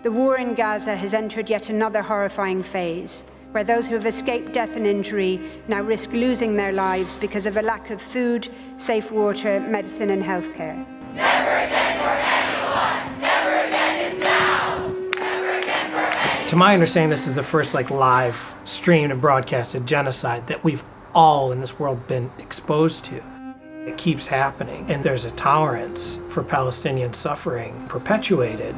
The war in Gaza has entered yet another horrifying phase, where those who have escaped death and injury now risk losing their lives because of a lack of food, safe water, medicine and healthcare. Never again for anyone! Never again is now! Never again for anyone! To my understanding, this is the first live streamed and broadcasted genocide that we've all in this world been exposed to. It keeps happening, and there's a tolerance for Palestinian suffering perpetuated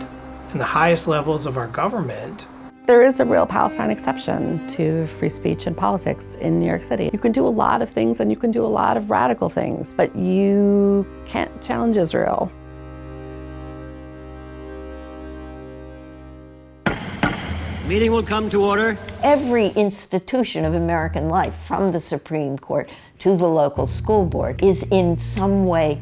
in the highest levels of our government. There is a real Palestine exception to free speech and politics in New York City. You can do a lot of things and you can do a lot of radical things, but you can't challenge Israel. Meeting will come to order. Every institution of American life, from the Supreme Court to the local school board, is in some way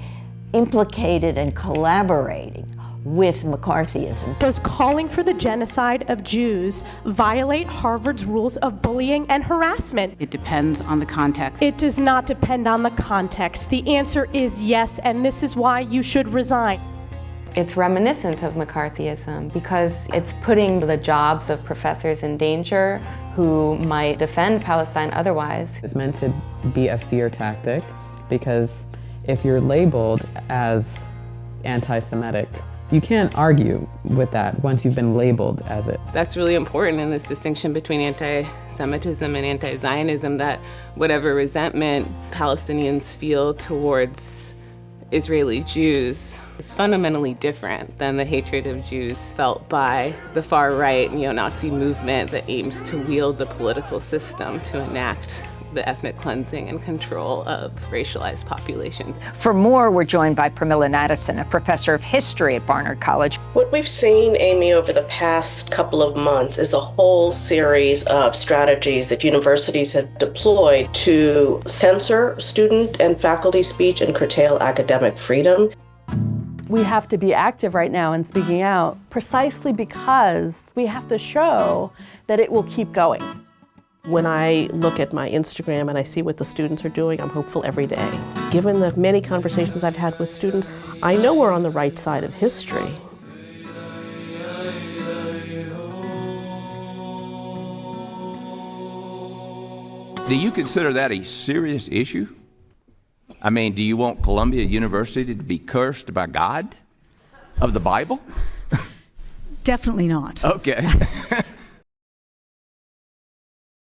implicated and collaborating with McCarthyism. Does calling for the genocide of Jews violate Harvard's rules of bullying and harassment? It depends on the context. It does not depend on the context. The answer is yes, and this is why you should resign. It's reminiscent of McCarthyism because it's putting the jobs of professors in danger who might defend Palestine otherwise. It's meant to be a fear tactic because if you're labeled as anti-Semitic, you can't argue with that once you've been labeled as it. That's really important in this distinction between anti-Semitism and anti-Zionism, that whatever resentment Palestinians feel towards Israeli Jews is fundamentally different than the hatred of Jews felt by the far-right neo-Nazi movement that aims to wield the political system to enact the ethnic cleansing and control of racialized populations. For more, we're joined by Pramila Nadesan, a professor of history at Barnard College. What we've seen, Amy, over the past couple of months is a whole series of strategies that universities have deployed to censor student and faculty speech and curtail academic freedom. We have to be active right now in speaking out precisely because we have to show that it will keep going. When I look at my Instagram and I see what the students are doing, I'm hopeful every day. Given the many conversations I've had with students, I know we're on the right side of history. Do you consider that a serious issue? I mean, do you want Columbia University to be cursed by God of the Bible? Definitely not. Okay.